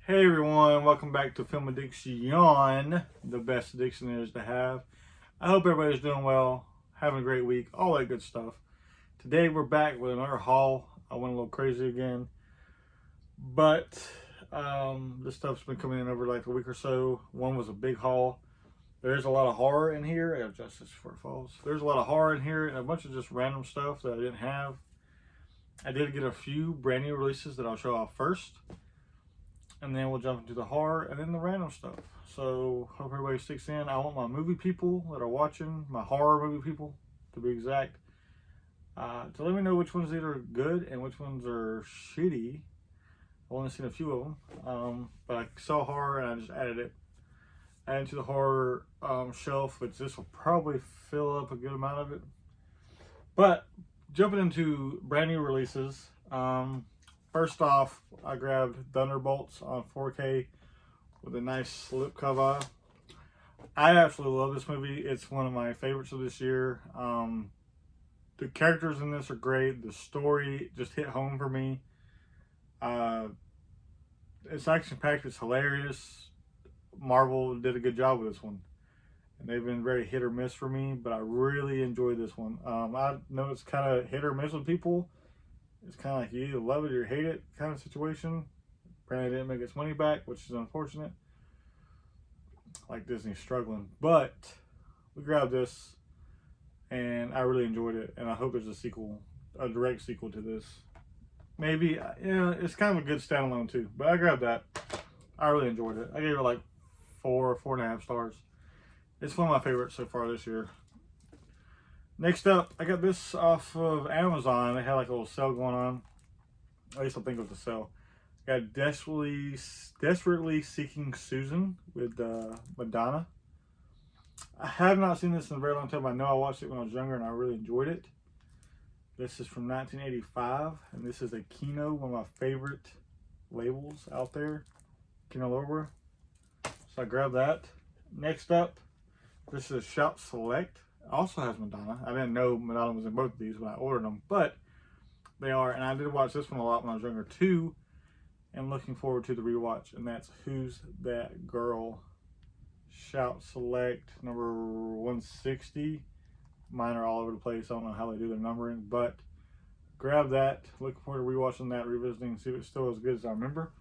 Hey everyone, welcome back to Film Addiction, the best addiction there is to have. I hope everybody's doing well, having a great week, all that good stuff. Today we're back with another haul. I went a little crazy again, but this stuff's been coming in over like a week or so. One was a big haul. There's a lot of horror in here. I gotta adjust this before it falls. There's a lot of horror in here and a bunch of just random stuff that I didn't have. I did get a few brand new releases that I'll show off first. And then we'll jump into the horror and then the random stuff. So hope everybody sticks in. I want my movie people that are watching, my horror movie people to be exact, to let me know which ones either good and which ones are shitty. I've only seen a few of them, but I saw horror and I just added it to the horror shelf, which this will probably fill up a good amount of it. But jumping into brand new releases. First off, I grabbed Thunderbolts on 4K with a nice slipcover. I absolutely love this movie. It's one of my favorites of this year. The characters in this are great. The story just hit home for me. It's action-packed. It's hilarious. Marvel did a good job with this one. And they've been very hit or miss for me, but I really enjoyed this one. I know it's kind of hit or miss with people. It's kind of like you either love it or hate it kind of situation. Apparently, it didn't make its money back, which is unfortunate. Like Disney's struggling. But we grabbed this, and I really enjoyed it. And I hope there's a sequel, a direct sequel to this. Maybe, it's kind of a good standalone too. But I grabbed that. I really enjoyed it. I gave it like 4.5 stars. It's one of my favorites so far this year. Next up, I got this off of Amazon. They had like a little sale going on. At least I think it was a sale. I got Desperately Seeking Susan with Madonna. I have not seen this in a very long time. I know I watched it when I was younger and I really enjoyed it. This is from 1985, and this is a Kino, one of my favorite labels out there. Kino Lorber. So I grabbed that. Next up, this is Shout Select. Also has Madonna. I didn't know Madonna was in both of these when I ordered them, but they are. And I did watch this one a lot when I was younger too, and looking forward to the rewatch. And that's Who's That Girl? Shout Select number 160. Mine are all over the place. I don't know how they do their numbering, but grab that. Looking forward to rewatching that, revisiting, see if it's still as good as I remember.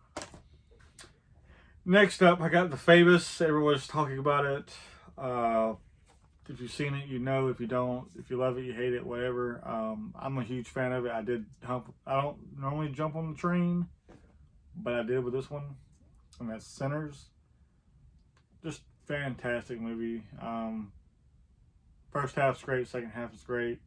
Next up, I got The Famous. Everyone's talking about it. If you've seen it, you know. If you don't, if you love it, you hate it, whatever. I'm a huge fan of it. I don't normally jump on the train, but I did with this one, and that's Sinners. Just fantastic movie. First half's great, second half is great.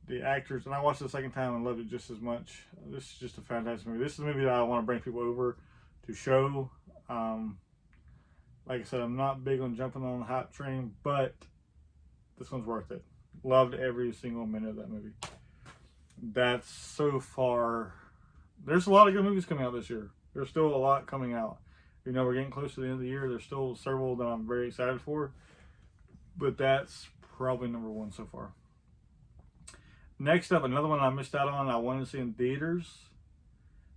The actors, and I watched it the second time and loved it just as much. This is just a fantastic movie. This is a movie that I want to bring people over to show. Like I said, I'm not big on jumping on the hot train, but this one's worth it. Loved every single minute of that movie. That's so far. There's a lot of good movies coming out this year. There's still a lot coming out. You know, we're getting close to the end of the year. There's still several that I'm very excited for, but that's probably number one so far. Next up, another one I missed out on. I wanted to see in theaters,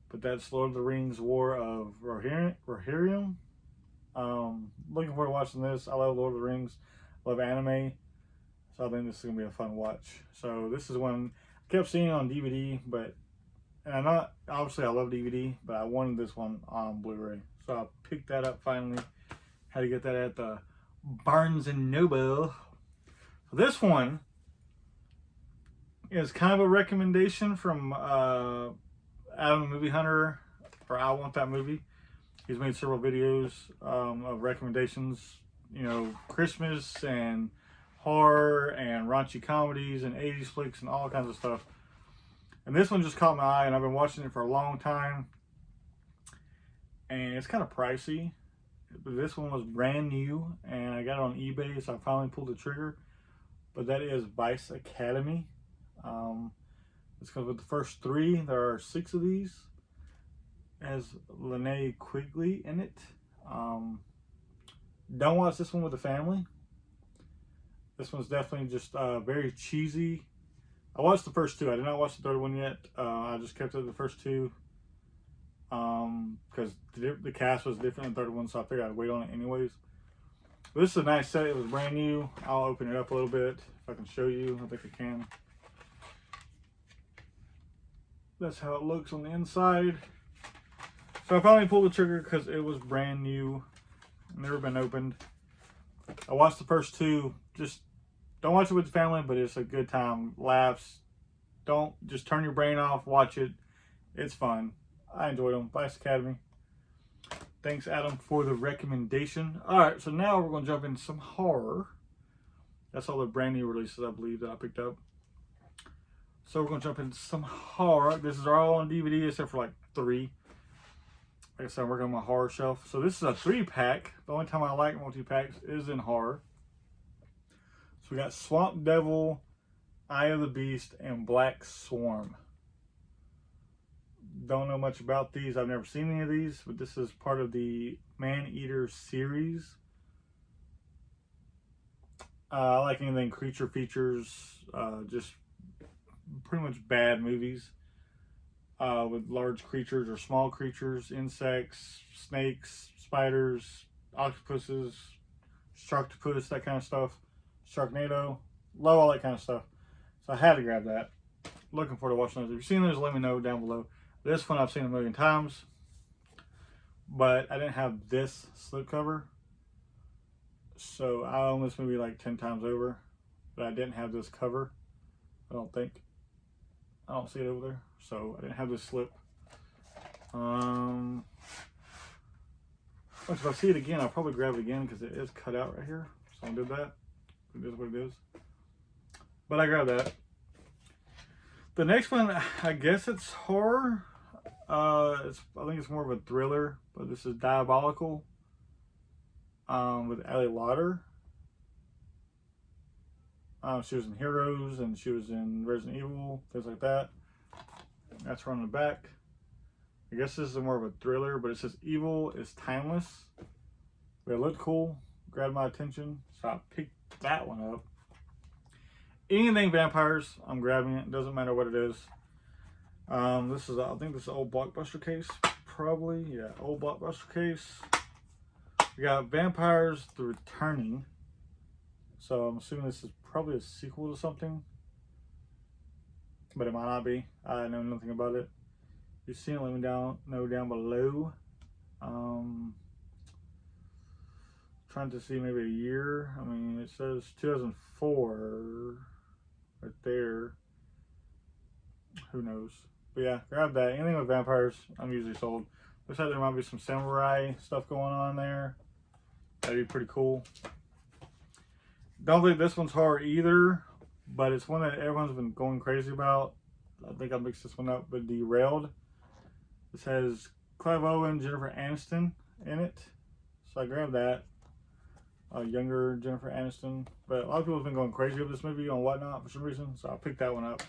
but that's Lord of the Rings: War of Rohirrim. Looking forward to watching this. I love Lord of the Rings. I love anime. So I think this is going to be a fun watch. So this is one I kept seeing on DVD, and obviously I love DVD, but I wanted this one on Blu-ray. So I picked that up finally. Had to get that at the Barnes & Noble. So this one is kind of a recommendation from Adam Movie Hunter, or I Want That Movie. He's made several videos of recommendations, Christmas and horror and raunchy comedies and 80s flicks and all kinds of stuff. And this one just caught my eye, and I've been watching it for a long time. And it's kind of pricey, but this one was brand new, and I got it on eBay, so I finally pulled the trigger. But that is Vice Academy. This comes with the first 3. There are 6 of these. It has Linnea Quigley in it. Don't watch this one with the family. This one's definitely just very cheesy. I watched the first 2. I did not watch the third one yet. I just kept it the first 2. because the cast was different in the third one, so I figured I'd wait on it anyways. But this is a nice set. It was brand new. I'll open it up a little bit if I can show you. I think I can. That's how it looks on the inside. So I finally pulled the trigger because it was brand new, never been opened. I watched the first two. Just don't watch it with the family, but it's a good time. Laughs. Don't just turn your brain off. Watch it. It's fun. I enjoyed them. Vice Academy. Thanks, Adam, for the recommendation. All right, so now we're going to jump into some horror. That's all the brand new releases, I believe, that I picked up. So we're going to jump into some horror. This is all on DVD except for like 3. Like I said, I'm working on my horror shelf. So this is a 3-pack. The only time I like multi-packs is in horror. So we got Swamp Devil, Eye of the Beast, and Black Swarm. Don't know much about these. I've never seen any of these, but this is part of the Man-Eater series. I like anything creature features, just pretty much bad movies with large creatures or small creatures, insects, snakes, spiders, octopuses, Sharktopus, that kind of stuff, Sharknado, love all that kind of stuff. So I had to grab that. Looking forward to watching those. If you've seen those, let me know down below. This one I've seen a million times, but I didn't have this slipcover, so I own this movie like 10 times over, but I didn't have this cover. I don't think. I don't see it over there, so I didn't have this slip. If I see it again, I'll probably grab it again because it is cut out right here. So I did that. It is what it is. But I grabbed that. The next one, I guess it's horror. I think it's more of a thriller, but this is Diabolical with Ali Lauder. She was in Heroes and she was in Resident Evil, things like that. That's her on the back. I guess this is more of a thriller, but it says evil is timeless. But it looked cool, grabbed my attention, so I picked that one up. Anything vampires, I'm grabbing it. Doesn't matter what it is. This is, I think this is an old Blockbuster case, probably. Yeah, old Blockbuster case. We got Vampires: The Returning. So I'm assuming this is probably a sequel to something, but it might not be. I know nothing about it. If you've seen it, let me know down below. Trying to see maybe a year. I mean, it says 2004 right there. Who knows? But yeah, grab that. Anything with vampires, I'm usually sold. Looks like there might be some samurai stuff going on there. That'd be pretty cool. Don't think this one's horror either, but it's one that everyone's been going crazy about. I think I mixed this one up with Derailed. This has Clive Owen, Jennifer Aniston in it. So I grabbed that. Younger Jennifer Aniston. But a lot of people have been going crazy with this movie on Whatnot for some reason, so I picked that one up.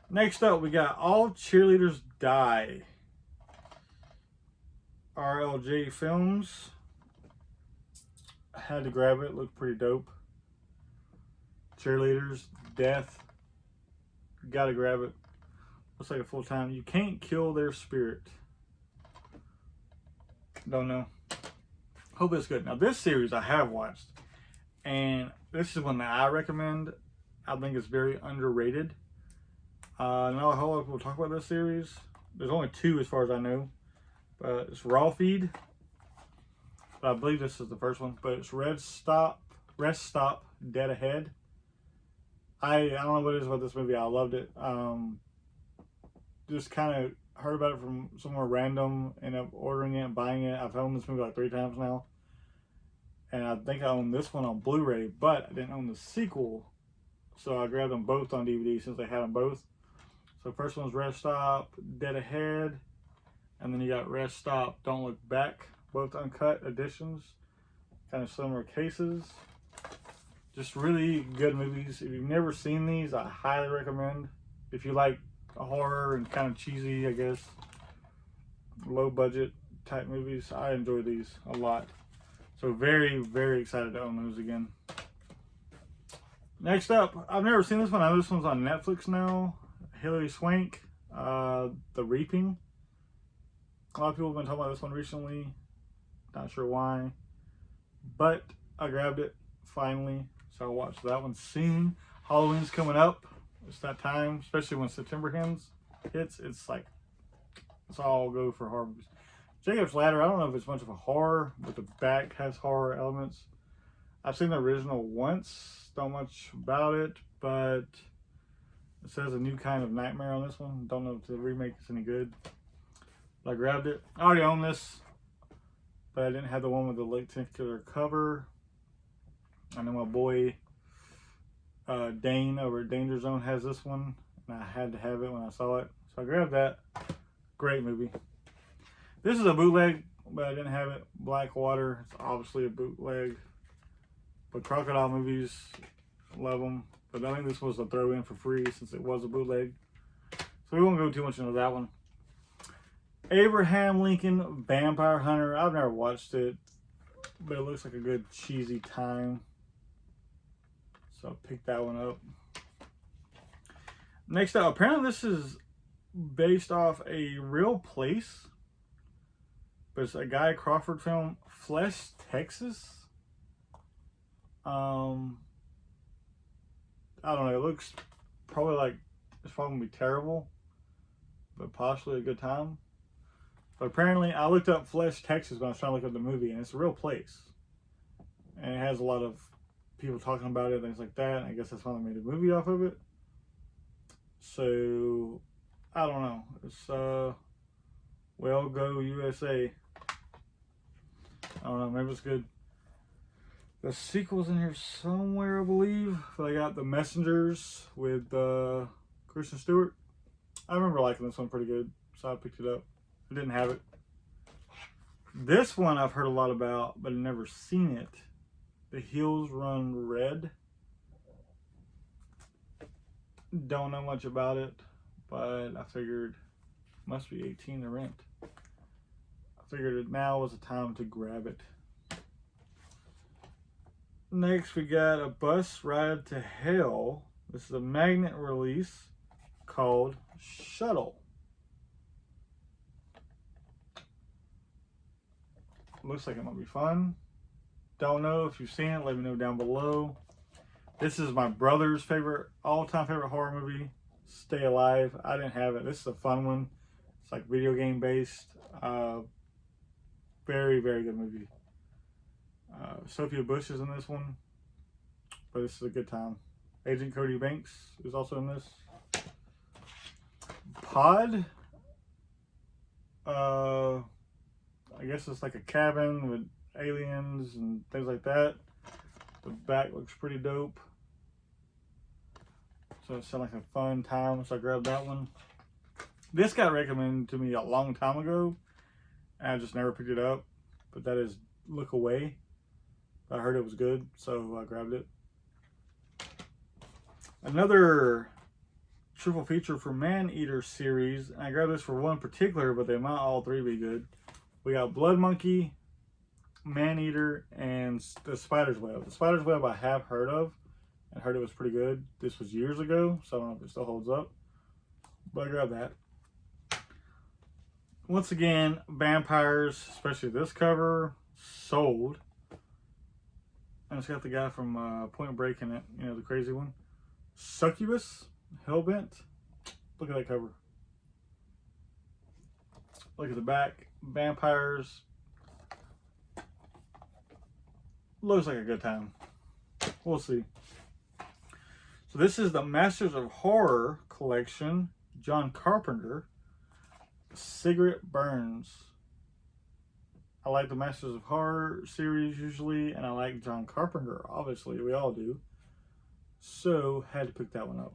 Next up, we got All Cheerleaders Die. RLJ Films. I had to grab it. Looked pretty dope. Cheerleaders, death. Gotta grab it. Looks like a full time. You can't kill their spirit. Don't know. Hope it's good. Now this series I have watched, and this is one that I recommend. I think it's very underrated. Not a whole lot of people talk about this series. There's only 2 as far as I know. But it's Raw Feed. But I believe this is the first one. But it's Rest Stop, Dead Ahead. I don't know what it is about this movie. I loved it. Just kind of heard about it from somewhere random. Ended up ordering it and buying it. I've owned this movie like 3 times now. And I think I own this one on Blu-ray. But I didn't own the sequel. So I grabbed them both on DVD since they had them both. So first one's Rest Stop, Dead Ahead. And then you got Rest Stop, Don't Look Back. Both uncut editions. Kind of similar cases. Just really good movies. If you've never seen these, I highly recommend. If you like horror and kind of cheesy, I guess, low budget type movies, I enjoy these a lot. So very, very excited to own those again. Next up, I've never seen this one. I know this one's on Netflix now. Hilary Swank, The Reaping. A lot of people have been talking about this one recently. Not sure why. But I grabbed it finally. So I'll watch that one soon. Halloween's coming up. It's that time, especially when September hits. It's like, it's all go for horror movies. Jacob's Ladder, I don't know if it's much of a horror, but the back has horror elements. I've seen the original once, don't much about it, but it says a new kind of nightmare on this one. Don't know if the remake is any good. But I grabbed it. I already own this, but I didn't have the one with the lenticular cover. I know my boy Dane over at Danger Zone has this one, and I had to have it when I saw it. So I grabbed that. Great movie. This is a bootleg, but I didn't have it. Blackwater, it's obviously a bootleg. But crocodile movies, love them. But I think this was a throw in for free since it was a bootleg. So we won't go too much into that one. Abraham Lincoln Vampire Hunter. I've never watched it, but it looks like a good cheesy time. So I'll pick that one up. Next up, apparently this is based off a real place. But it's a Guy Crawford film, Flesh, Texas. I don't know. It looks probably like it's probably gonna be terrible, but possibly a good time. But apparently, I looked up Flesh, Texas when I was trying to look up the movie, and it's a real place, and it has a lot of people talking about it, things like that. I guess that's why they made a movie off of it. So I don't know. It's well, go USA. I don't know, maybe it's good. The sequel's in here somewhere, I believe. I got The Messengers with Kristen Stewart. I remember liking this one pretty good, so I picked it up. I didn't have it. This one I've heard a lot about, but I've never seen it. The Hills Run Red. Don't know much about it, but I figured it must be 18 to rent. I figured now was the time to grab it. Next we got A Bus Ride to Hell. This is a magnet release called Shuttle. Looks like it might be fun. Don't know if you've seen it, let me know down below. This is my brother's favorite, all-time favorite horror movie, Stay Alive. I didn't have it. This is a fun one. It's like video game based. Very, very good movie. Sophia Bush is in this one, but this is a good time. Agent Cody Banks is also in this. Pod. I guess it's like a cabin with aliens and things like that. The back looks pretty dope. So it sounds like a fun time, so I grabbed that one. This got recommended to me a long time ago, and I just never picked it up. But that is Look Away. I heard it was good, so I grabbed it. Another triple feature for Maneater series, and I grabbed this for one particular, but they might all three be good. We got Blood Monkey, Maneater, and The Spider's Web. The Spider's Web I have heard of, and heard it was pretty good. This was years ago, so I don't know if it still holds up, but I grabbed that. Once again, vampires, especially this cover, sold. And it's got the guy from Point Break in it, you know, the crazy one. Succubus, Hellbent. Look at that cover. Look at the back. Vampires. Looks like a good time. We'll see. So this is the Masters of Horror collection. John Carpenter. Cigarette Burns. I like the Masters of Horror series usually, and I like John Carpenter, obviously, we all do. So, had to pick that one up.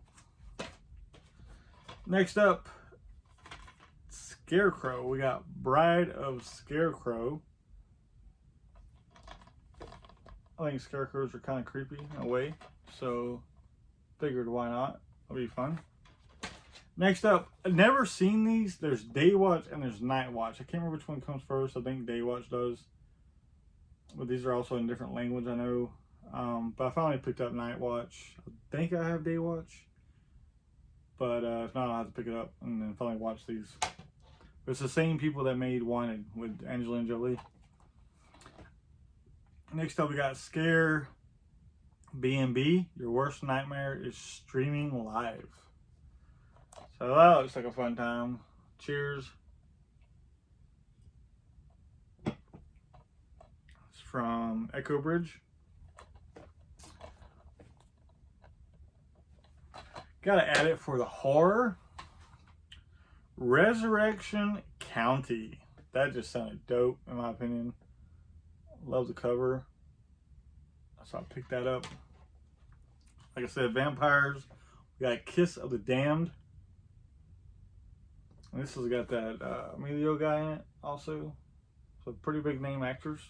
Next up, Scarecrow. We got Bride of Scarecrow. I think scarecrows are kind of creepy in a way, so figured why not? It'll be fun. Next up, I've never seen these. There's Day Watch and there's Night Watch. I can't remember which one comes first. I think Day Watch does. But these are also in different language, I know. But I finally picked up Night Watch. I think I have Day Watch. But if not, I'll have to pick it up and then finally watch these. It's the same people that made Wanted with Angelina Jolie. Next up, we got Scare B&B. Your worst nightmare is streaming live. So that looks like a fun time. Cheers. It's from Echo Bridge. Gotta add it for the horror. Resurrection County. That just sounded dope, in my opinion. Love the cover. So I picked that up. Like I said, vampires. We got Kiss of the Damned. And this has got that Emilio guy in it also. So pretty big name actors.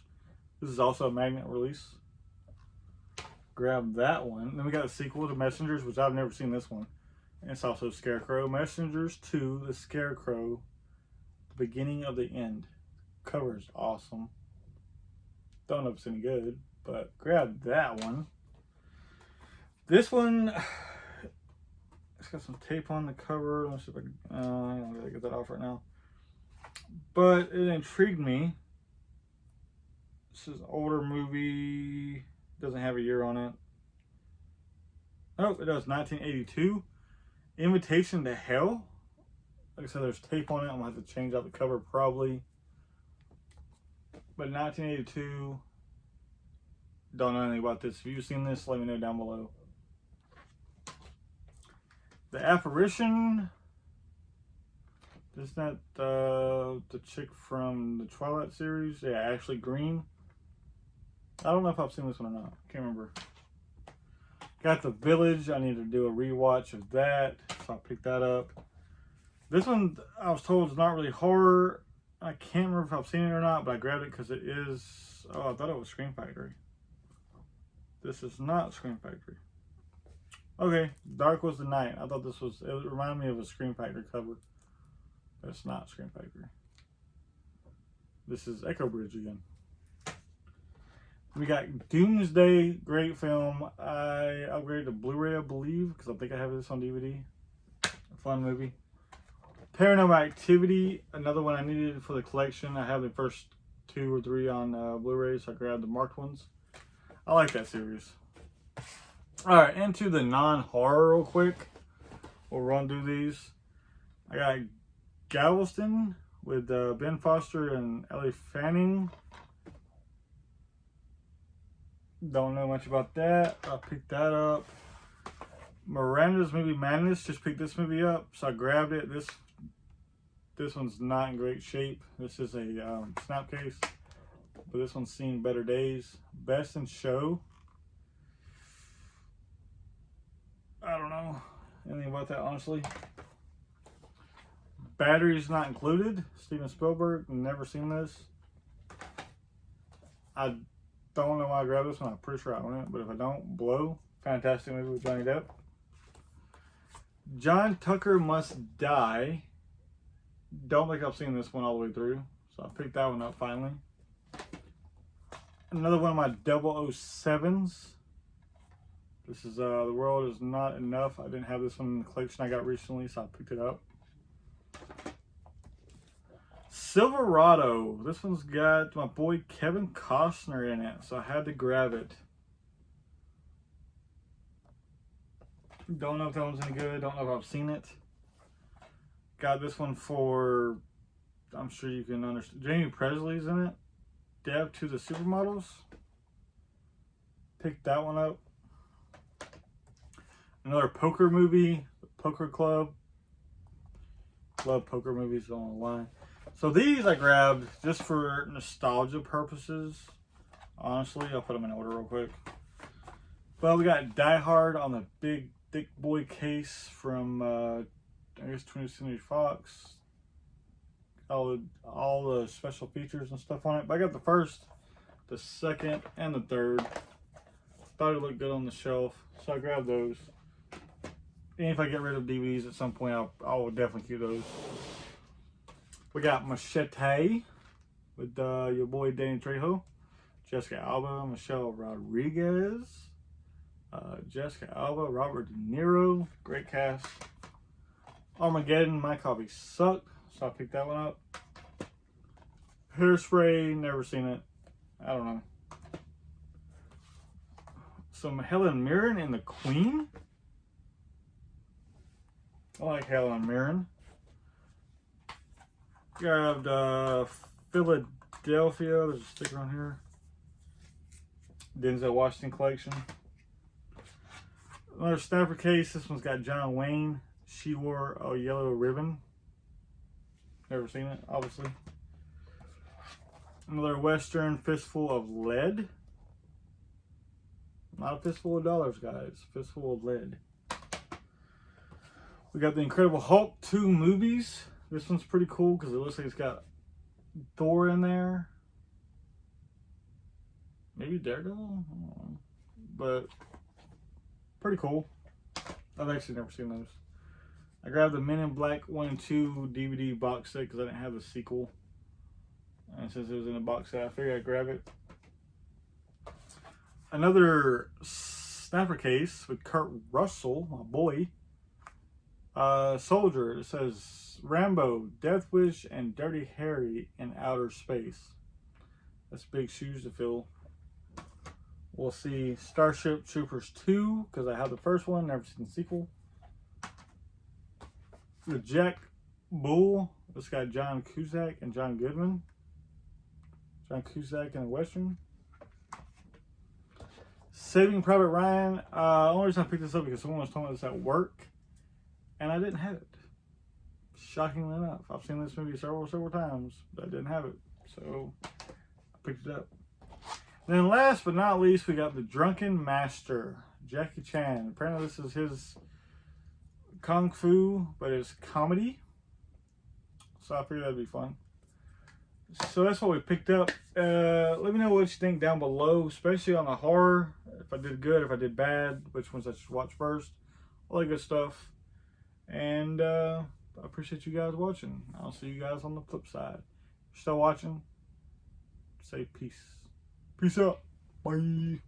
This is also a magnet release. Grab that one. Then we got a sequel to Messengers, which I've never seen this one. And it's also Scarecrow. Messengers 2, The Scarecrow, The Beginning of the End. Cover is awesome. Don't know if it's any good, but grab that one. This one, it's got some tape on the cover. Let's see if I can, I'm gonna get that off right now. But it intrigued me. This is an older movie. Doesn't have a year on it. Oh, it does. 1982. Invitation to Hell. Like I said, there's tape on it. I'm gonna have to change out the cover probably. But 1982. Don't know anything about this. If you've seen this, let me know down below. The Apparition. Isn't that the chick from the Twilight series? Yeah, Ashley Greene. I don't know if I've seen this one or not. Can't remember. Got The Village. I need to do a rewatch of that, so I picked that up. This one, I was told, is not really horror. I can't remember if I've seen it or not, but I grabbed it because it is... Oh, I thought it was Scream Factory. This is not Scream Factory. Okay, Dark Was the Night. I thought this was... It reminded me of a Scream Factory cover. But it's not Scream Factory. This is Echo Bridge again. We got Doomsday, great film. I upgraded to Blu-ray, I believe, because I think I have this on DVD. A fun movie. Paranormal Activity, another one I needed for the collection. I have the first 2 or 3 on Blu-ray, so I grabbed the marked ones. I like that series. Alright, into the non-horror real quick. We'll run through these. I got Galveston with Ben Foster and Ellie Fanning. Don't know much about that. I picked that up. Miranda's Movie Madness. Just picked this movie up, so I grabbed it. This one's not in great shape. This is a snap case, but this one's seen better days. Best in Show. I don't know anything about that, honestly. Batteries Not Included. Steven Spielberg. Never seen this. I don't know why I grabbed this one. I'm pretty sure I own it, but if I don't, Blow. Fantastic movie with Johnny Depp. John Tucker Must Die. Don't think I've seen this one all the way through, so I picked that one up finally. Another one of my 007s. This is The World Is Not Enough. I didn't have this one in the collection I got recently, so I picked it up. Silverado. This one's got my boy Kevin Costner in it, so I had to grab it. Don't know if that one's any good. Don't know if I've seen it. Got this one for, I'm sure you can understand. Jamie Presley's in it. Dev to the Supermodels. Picked that one up. Another poker movie, Poker Club. Love poker movies, don't know why. So these I grabbed just for nostalgia purposes. Honestly, I'll put them in order real quick. But we got Die Hard on the big thick boy case from I guess 20th Century Fox. All the special features and stuff on it. But I got the first, the second, and the third. Thought it looked good on the shelf, so I grabbed those. And if I get rid of DVDs at some point, I will definitely keep those. We got Machete with your boy Danny Trejo, Jessica Alba, Michelle Rodriguez, Jessica Alba, Robert De Niro, great cast. Armageddon, my copy sucked, so So I picked that one up. Hairspray, never seen it. I don't know. Some Helen Mirren and the Queen. I like Helen Mirren. Grabbed Philadelphia. There's a sticker on here. Denzel Washington collection. Another snapper case. This one's got John Wayne. She Wore a Yellow Ribbon. Never seen it, obviously. Another Western, Fistful of Lead. Not a fistful of dollars, guys. Fistful of lead. We got the Incredible Hulk 2 movies. This one's pretty cool because it looks like it's got Thor in there. Maybe Daredevil? I don't know. But pretty cool. I've actually never seen those. I grabbed the Men in Black 1 and 2 DVD box set because I didn't have the sequel. And since it was in a box set, I figured I'd grab it. Another snapper case with Kurt Russell, my boy. Soldier. It says Rambo, Death Wish, and Dirty Harry in Outer Space. That's big shoes to fill. We'll see Starship Troopers 2, because I have the first one, never seen the sequel. The Jack Bull. This got John Cusack and John Goodman. John Cusack in a Western. Saving Private Ryan. Only reason I picked this up because someone was telling me this at work, and I didn't have it. Shockingly enough, I've seen this movie several times, but I didn't have it, so I picked it up. And then last but not least, we got The Drunken Master, Jackie Chan. Apparently this is his kung fu, but it's comedy, so I figured that'd be fun. So that's what we picked up. Let me know what you think down below, especially on the horror. If I did good, if I did bad, which ones I should watch first. All that good stuff. And I appreciate you guys watching. I'll see you guys on the flip side. If you're still watching, say peace. Peace out. Bye.